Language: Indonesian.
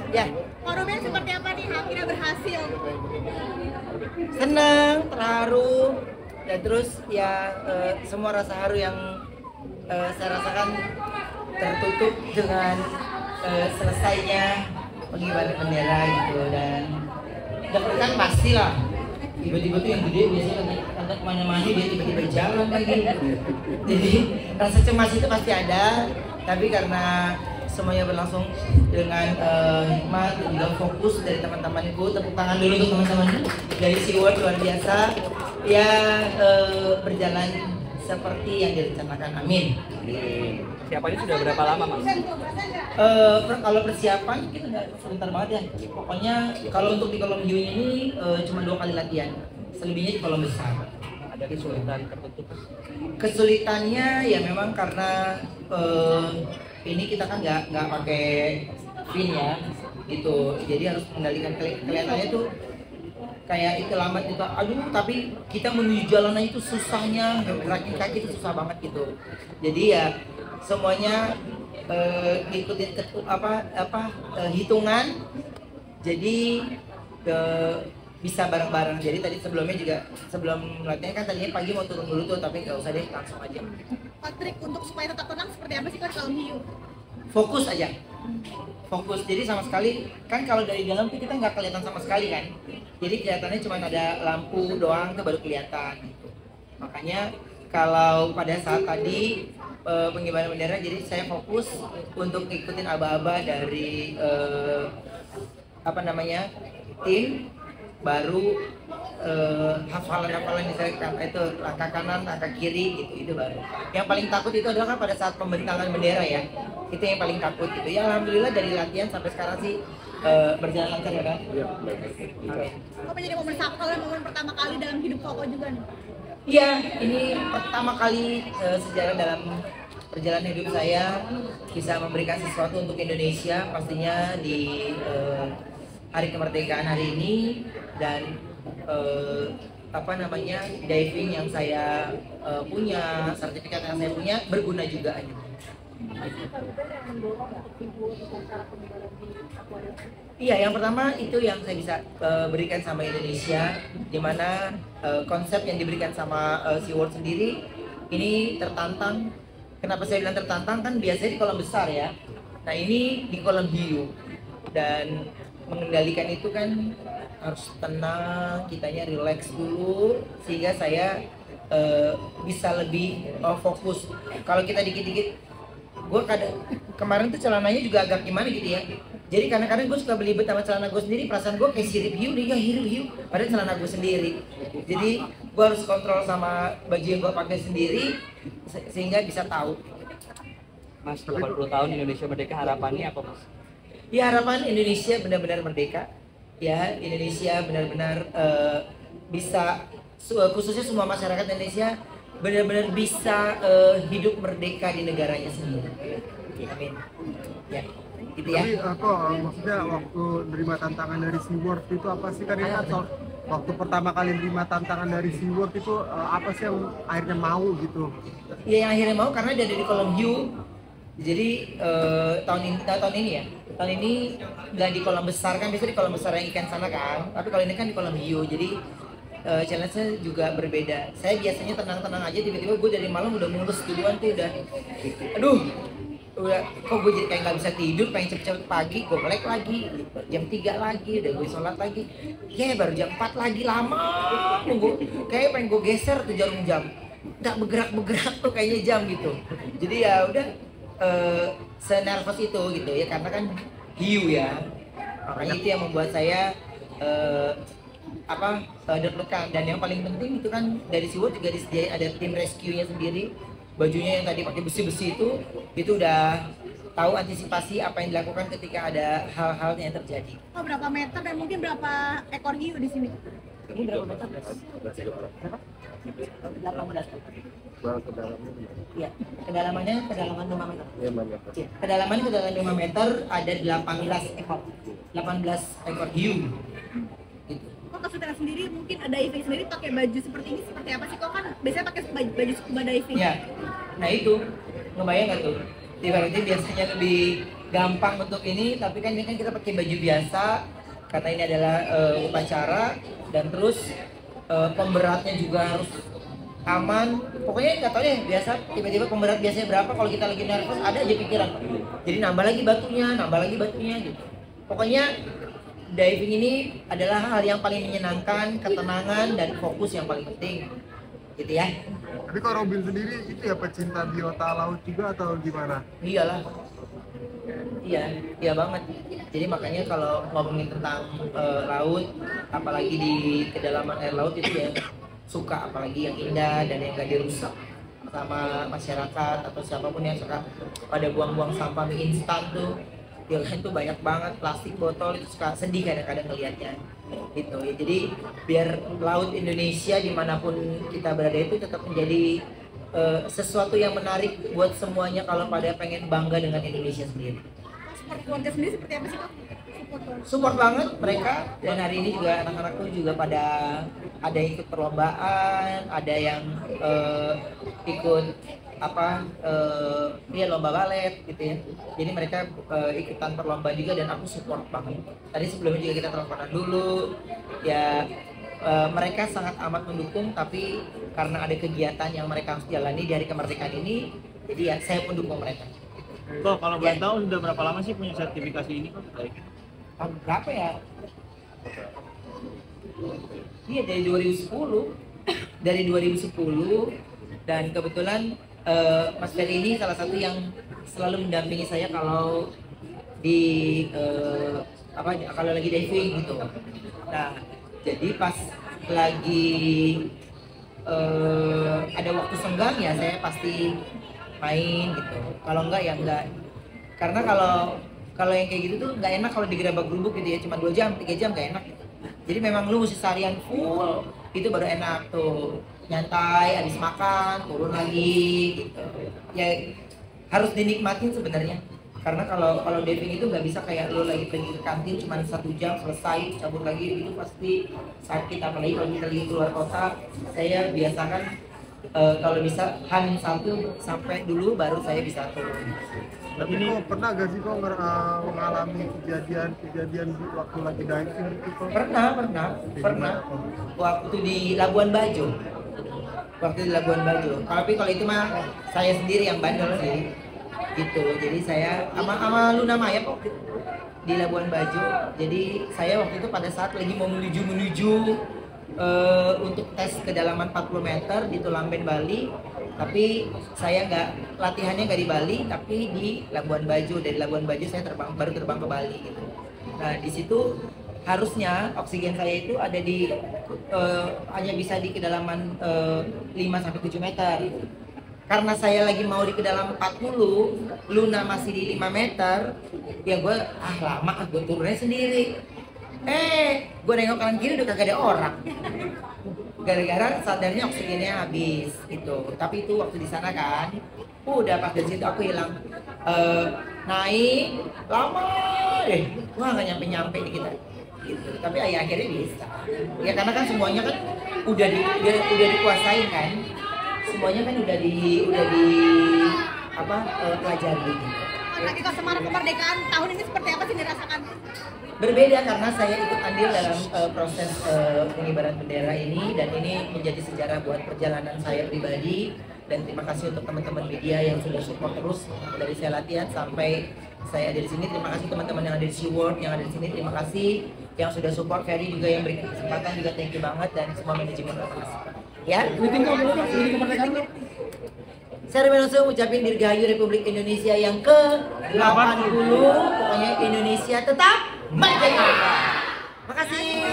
Ya. Forumnya seperti apa nih? Akhirnya berhasil. Senang, terharu, dan terus ya semua rasa haru yang saya rasakan tertutup dengan selesainya pengibaran bendera gitu. Dan deg-degan pasti lah. Tiba-tiba tuh yang gede biasanya lagi kemana-mana dia tiba-tiba jalan lagi. Jadi rasa cemas itu pasti ada, tapi karena semuanya berlangsung dengan hikmat dan juga fokus dari teman-temanku. Tepuk tangan dulu untuk teman-teman dari SeaWorld, luar biasa ya, berjalan seperti yang direncanakan. Amin. Persiapannya sudah berapa lama, Mas? Kalau persiapan kita nggak sebentar banget ya. Pokoknya kalau untuk di kolom hiu ini cuma 2 kali latihan, selebihnya di kolom besar. Ada kesulitan tertentu, Mas? Kesulitannya ya memang karena ini kita kan nggak pakai fin ya, gitu. Jadi harus mengendalikan kelihatannya tuh kayak itu lambat gitu. Aduh, tapi kita menuju jalanan itu susahnya, gerakin kaki itu susah banget gitu. Jadi ya semuanya ngikutin hitungan. Jadi bisa bareng-bareng. Jadi tadi sebelumnya juga sebelum latihan kan tadinya pagi mau turun dulu tuh, tapi nggak usah deh, langsung aja. Trik untuk supaya tetap tenang seperti apa sih kan kalau hiu? Fokus aja, fokus. Jadi sama sekali kan kalau dari dalam tuh kita nggak kelihatan sama sekali kan. Jadi kelihatannya cuma ada lampu doang tuh baru kelihatan gitu. Makanya kalau pada saat tadi pengibaran bendera, jadi saya fokus untuk ngikutin aba-aba dari tim, baru hafalan misalkan itu langkah kanan, langkah kiri gitu, itu baru. Yang paling takut itu adalah kan pada saat pembentangan bendera ya, itu yang paling takut gitu. Ya alhamdulillah dari latihan sampai sekarang sih berjalan lancar ya kan. Kok menjadi momen sakral, momen pertama kali dalam hidup Koko juga nih? Iya, ini pertama kali sejarah dalam perjalanan hidup saya bisa memberikan sesuatu untuk Indonesia, pastinya di hari kemerdekaan hari ini. Dan diving yang saya punya, sertifikat yang saya punya berguna juga gitu. Iya, yang pertama itu yang saya bisa berikan sama Indonesia, di mana konsep yang diberikan sama SeaWorld sendiri ini tertantang. Kenapa saya bilang tertantang? Kan biasanya di kolam besar ya. Nah ini di kolam hiu, dan mengendalikan itu kan harus tenang, kitanya relax dulu sehingga saya bisa lebih fokus. Kalau kita dikit-dikit, gue kemarin tuh celananya juga agak gimana gitu ya. Jadi kadang-kadang gue suka belibet sama celana gue sendiri, perasaan gue kayak sirip hiu nih, ya hiu, padahal celana gue sendiri. Jadi gue harus kontrol sama baju yang gue pakai sendiri sehingga bisa tahu. Mas, 80 tahun Indonesia merdeka, harapannya apa, Mas? Ya harapan Indonesia benar-benar merdeka. Ya Indonesia benar-benar bisa, khususnya semua masyarakat Indonesia benar-benar bisa hidup merdeka di negaranya sendiri. Amin. Ya, gitu ya. Tapi maksudnya waktu nerima tantangan dari SeaWorld itu apa sih, kan ini kan waktu pertama kali nerima tantangan dari SeaWorld itu apa sih yang akhirnya mau gitu? Ya yang akhirnya mau karena dia ada di kolam hiu. Jadi tahun ini nggak di kolam besar kan, biasanya di kolam besar yang ikan sana kan, tapi kalau ini kan di kolam hiu. Jadi challenge-nya juga berbeda. Saya biasanya tenang-tenang aja, tiba-tiba gue dari malam udah mulus duluan tuh, udah kok gue jadi kayak nggak bisa tidur, pengen cepet-cepet pagi, gue melek lagi jam 3 lagi, udah gue sholat lagi, ya baru jam 4 lagi, lama nunggu, kayak pengen gue geser tuh jarum jam, nggak bergerak tuh kayaknya jam gitu. Jadi ya udah senervous itu gitu ya, karena kan hiu ya, makanya itu yang membuat saya deg-degan. Dan yang paling penting itu kan dari SeaWorld juga disediain ada tim rescue-nya sendiri, bajunya yang tadi pakai besi-besi itu udah tahu antisipasi apa yang dilakukan ketika ada hal-hal yang terjadi. Oh, berapa meter dan mungkin berapa ekor hiu di sini? Ini berapa meter? 18. Iya, kedalaman 5 meter. Iya, kedalaman 5 meter, ada 18 ekor hiu. Gitu. Kok Kak Sultan sendiri mungkin ada diving sendiri pakai baju seperti ini seperti apa sih? Kok kan biasanya pakai baju scuba diving. Ya, nah itu ngebayang nggak tuh? Ibaratnya biasanya lebih gampang untuk ini, tapi kan ini kan kita pakai baju biasa karena ini adalah upacara, dan terus pemberatnya juga harus aman. Pokoknya nggak tahu deh, biasa tiba-tiba pemberat biasanya berapa, kalau kita lagi nervous ada aja pikiran. Jadi nambah lagi batunya gitu. Pokoknya diving ini adalah hal yang paling menyenangkan, ketenangan dan fokus yang paling penting, gitu ya. Tapi kalau Robin sendiri itu ya pecinta biota laut juga atau gimana? Iyalah, iya banget. Jadi makanya kalau ngomongin tentang laut, apalagi di kedalaman air laut itu ya suka, apalagi yang indah dan yang gak dirusak sama masyarakat atau siapapun yang suka pada buang-buang sampah mie instan tuh. Ya kan tuh banyak banget plastik botol, itu suka sedih kadang-kadang ngelihatnya gitu ya. Jadi biar laut Indonesia dimanapun kita berada itu tetap menjadi sesuatu yang menarik buat semuanya kalau pada pengen bangga dengan Indonesia sendiri. Support keluarga sendiri seperti apa sih Kak? Support banget mereka, dan hari ini juga anak-anakku juga pada ada yang ikut perlombaan, ada yang ikut lomba balet gitu ya. Jadi mereka ikutan perlombaan juga dan aku support banget. Tadi sebelumnya juga kita teleponan dulu ya. Mereka sangat amat mendukung, tapi karena ada kegiatan yang mereka harus jalani di hari kemerdekaan ini, jadi ya saya pun dukung mereka. Kok kalau boleh tahu sudah berapa lama sih punya sertifikasi ini kok? Tahun berapa ya? Iya, dari 2010. Dari 2010, dan kebetulan Mas Ferry ini salah satu yang selalu mendampingi saya kalau di kalau lagi diving gitu. Nah, jadi pas lagi ada waktu senggang ya saya pasti main gitu. Kalau enggak ya enggak. Karena kalau yang kayak gitu tuh nggak enak kalau digerabak gerubuk gitu ya, cuma 2 jam 3 jam nggak enak gitu. Jadi memang lu mesti seharian full, itu baru enak tuh, nyantai habis makan turun lagi gitu ya. Harus dinikmatin sebenarnya, karena kalau diving itu nggak bisa kayak lu lagi pergi ke kantin cuma 1 jam selesai cabut lagi, itu pasti sakit. Apalagi kalau kita lagi keluar kota, saya biasakan kalau bisa H-1 sampai dulu baru saya bisa turun. Tapi kok pernah gak sih kok mengalami kejadian waktu lagi diving gitu? Pernah. Waktu di Labuan Bajo. Tapi kalau itu mah saya sendiri yang bandel sih. Gitu. Jadi saya sama Luna Maya kok di Labuan Bajo. Jadi saya waktu itu pada saat lagi mau menuju untuk tes kedalaman 40 meter di Tulamben, Bali. Tapi saya latihannya nggak di Bali, tapi di Labuan Bajo. Dari Labuan Bajo saya baru terbang ke Bali gitu. Nah di situ harusnya oksigen saya itu ada di hanya bisa di kedalaman 5-7 meter. Karena saya lagi mau di kedalaman 40, Luna masih di 5 meter, ya gue lama gue turunnya sendiri. Gue nengok kanan kiri udah kagak ada orang. Gara-gara sadarnya oksigennya habis gitu. Tapi itu waktu di sana kan, udah pas dari situ aku hilang. Naik lama deh, wah nggak nyampe di kita. Gitu. Tapi akhirnya bisa. Ya karena kan semuanya kan udah dikuasain kan. Semuanya kan udah di pelajari. Lagi Kak, Semarak kemerdekaan tahun ini seperti apa sih dirasakan? Berbeda karena saya ikut andil dalam proses pengibaran bendera ini, dan ini menjadi sejarah buat perjalanan saya pribadi. Dan terima kasih untuk teman-teman media yang sudah support terus dari saya latihan sampai saya ada di sini. Terima kasih teman-teman yang ada di SeaWorld yang ada di sini. Terima kasih yang sudah support. Ferry juga yang beri kesempatan juga, thank you banget, dan semua manajemen terima kasih. Ya, saya langsung ucapin Dirgahayu Republik Indonesia yang ke-80. Pokoknya Indonesia tetap merdeka. Makasih.